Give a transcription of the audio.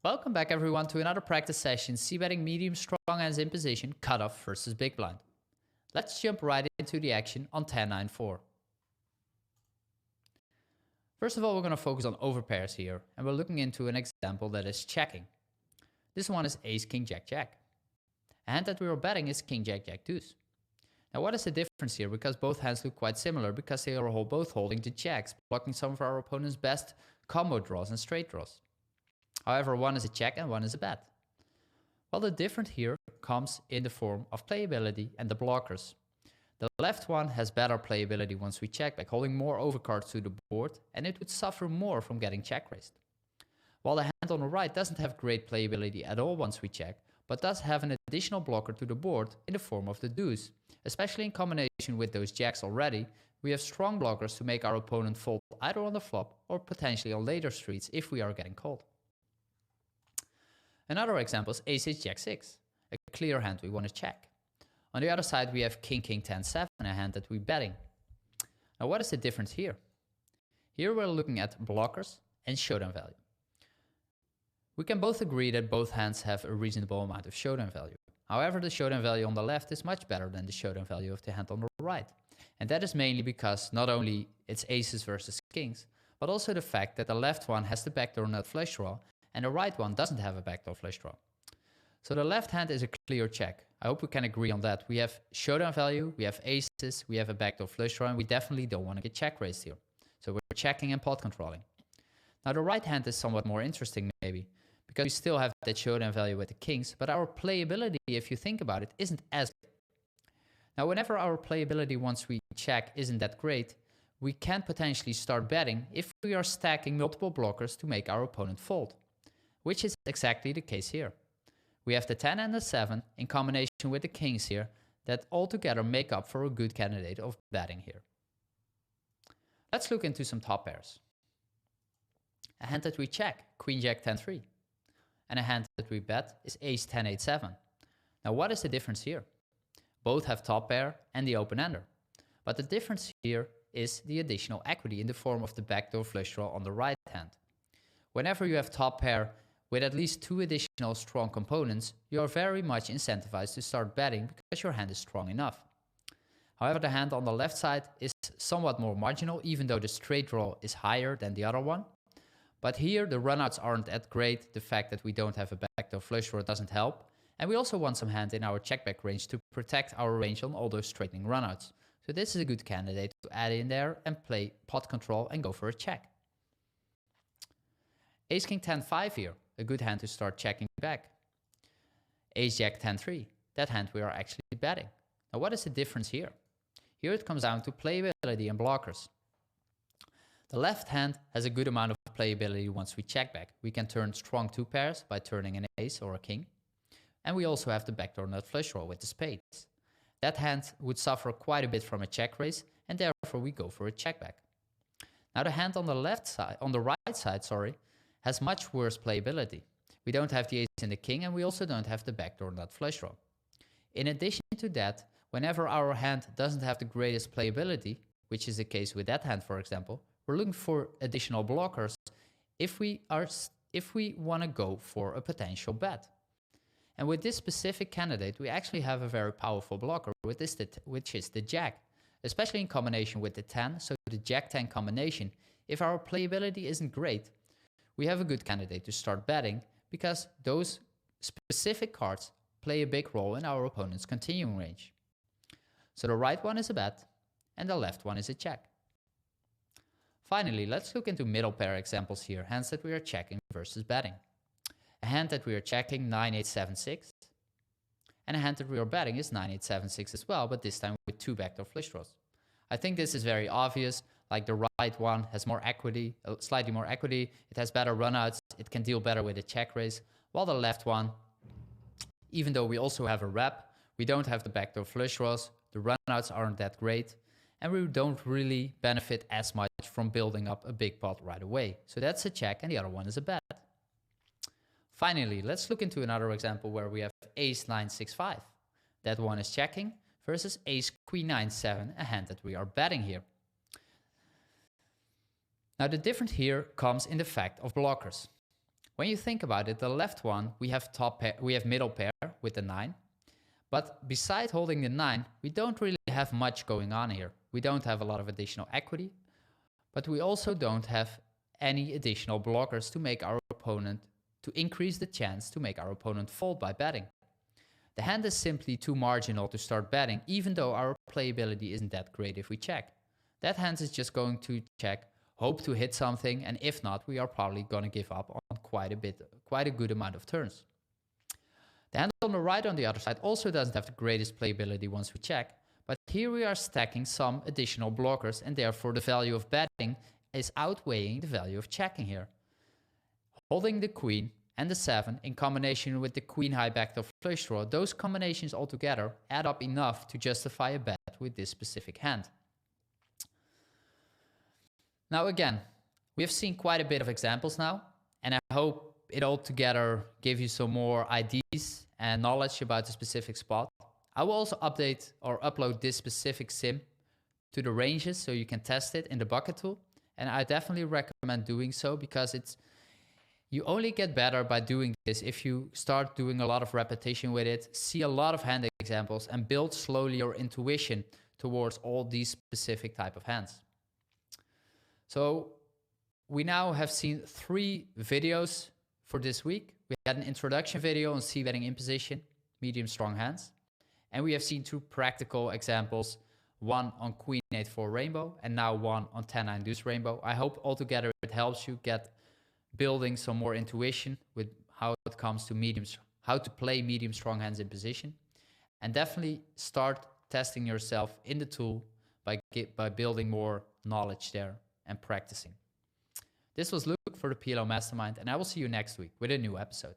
Welcome back everyone to another practice session, c-betting medium strong hands in position, cutoff versus big blind. Let's jump right into the action on 10-9-4. First of all, we're going to focus on overpairs here, and we're looking into an example that is checking. This one is ace, king, jack, jack. A hand that we are betting is king, jack, jack, deuce. Now what is the difference here? Because both hands look quite similar, because they are both holding the jacks, blocking some of our opponent's best combo draws and straight draws. However, one is a check and one is a bet. Well, the difference here comes in the form of playability and the blockers. The left one has better playability once we check back, holding more overcards to the board, and it would suffer more from getting check raised. While the hand on the right doesn't have great playability at all once we check, but does have an additional blocker to the board in the form of the deuce. Especially in combination with those jacks already, we have strong blockers to make our opponent fold either on the flop or potentially on later streets if we are getting called. Another example is ace, jack, 6, a clear hand we want to check. On the other side, we have king, king, 10, 7, a hand that we're betting. Now, what is the difference here? Here we're looking at blockers and showdown value. We can both agree that both hands have a reasonable amount of showdown value. However, the showdown value on the left is much better than the showdown value of the hand on the right. And that is mainly because not only it's aces versus kings, but also the fact that the left one has the backdoor nut flush draw, and the right one doesn't have a backdoor flush draw. So the left hand is a clear check. I hope we can agree on that. We have showdown value, we have aces, we have a backdoor flush draw, and we definitely don't want to get check raised here. So we're checking and pot controlling. Now the right hand is somewhat more interesting maybe, because we still have that showdown value with the kings, but our playability, if you think about it, isn't as good. Now whenever our playability once we check isn't that great, we can potentially start betting if we are stacking multiple blockers to make our opponent fold, which is exactly the case here. We have the 10 and the 7 in combination with the kings here that altogether make up for a good candidate of betting here. Let's look into some top pairs. A hand that we check, queen, jack, 10, 3. And a hand that we bet is ace, 10, 8, 7. Now what is the difference here? Both have top pair and the open-ender. But the difference here is the additional equity in the form of the backdoor flush draw on the right hand. Whenever you have top pair with at least two additional strong components, you are very much incentivized to start betting because your hand is strong enough. However, the hand on the left side is somewhat more marginal, even though the straight draw is higher than the other one. But here the runouts aren't that great. The fact that we don't have a backdoor flush draw doesn't help. And we also want some hand in our checkback range to protect our range on all those straightening runouts. So this is a good candidate to add in there and play pot control and go for a check. Ace, king, 10, 5 here, a good hand to start checking back. Ace, jack, 10, 3, that hand we are actually betting. Now what is the difference here? Here it comes down to playability and blockers. The left hand has a good amount of playability once we check back. We can turn strong two pairs by turning an ace or a king. And we also have the backdoor nut flush draw with the spades. That hand would suffer quite a bit from a check raise, and therefore we go for a check back. Now the hand on the right side, has much worse playability. We don't have the ace and the king, and we also don't have the backdoor nut flush draw. In addition to that, whenever our hand doesn't have the greatest playability, which is the case with that hand for example, we're looking for additional blockers if we want to go for a potential bet. And with this specific candidate, we actually have a very powerful blocker, which is the jack, especially in combination with the 10. So the jack-10 combination, if our playability isn't great, we have a good candidate to start betting because those specific cards play a big role in our opponent's continuing range. So the right one is a bet and the left one is a check. Finally, let's look into middle pair examples here, hands that we are checking versus betting. A hand that we are checking, 9, 8, 7, 6. And a hand that we are betting is 9, 8, 7, 6 as well, but this time with two backdoor flush draws. I think this is very obvious, like the right one has more equity, slightly more equity, it has better runouts, it can deal better with a check raise, while the left one, even though we also have a rep, we don't have the backdoor flush draws, the runouts aren't that great, and we don't really benefit as much from building up a big pot right away. So that's a check and the other one is a bet. Finally, let's look into another example where we have ace, 9, 6, 5. That one is checking versus ace, queen, 9, 7, a hand that we are betting here. Now the difference here comes in the fact of blockers. When you think about it, the left one, we have top pair, we have middle pair with the 9. But beside holding the 9, we don't really have much going on here. We don't have a lot of additional equity, but we also don't have any additional blockers to make our opponent, to increase the chance to make our opponent fold by betting. The hand is simply too marginal to start betting, even though our playability isn't that great if we check. That hand is just going to check, hope to hit something, and if not, we are probably going to give up on quite a good amount of turns. The hand on the right on the other side also doesn't have the greatest playability once we check, but here we are stacking some additional blockers, and therefore the value of betting is outweighing the value of checking here. Holding the queen and the 7 in combination with the queen high backdoor flush draw, those combinations altogether add up enough to justify a bet with this specific hand. Now again, we have seen quite a bit of examples now, and I hope it all together gave you some more ideas and knowledge about the specific spot. I will also update or upload this specific sim to the ranges so you can test it in the bucket tool, and I definitely recommend doing so because you only get better by doing this if you start doing a lot of repetition with it, see a lot of hand examples, and build slowly your intuition towards all these specific type of hands. So we now have seen 3 videos for this week. We had an introduction video on c-betting in position, medium strong hands, and we have seen 2 practical examples, one on queen 8-4 rainbow and now one on 10-9 deuce rainbow. I hope altogether it helps you get building some more intuition with how it comes to how to play medium strong hands in position, and definitely start testing yourself in the tool by building more knowledge there and practicing. This was Luke for the PLO Mastermind, and I will see you next week with a new episode.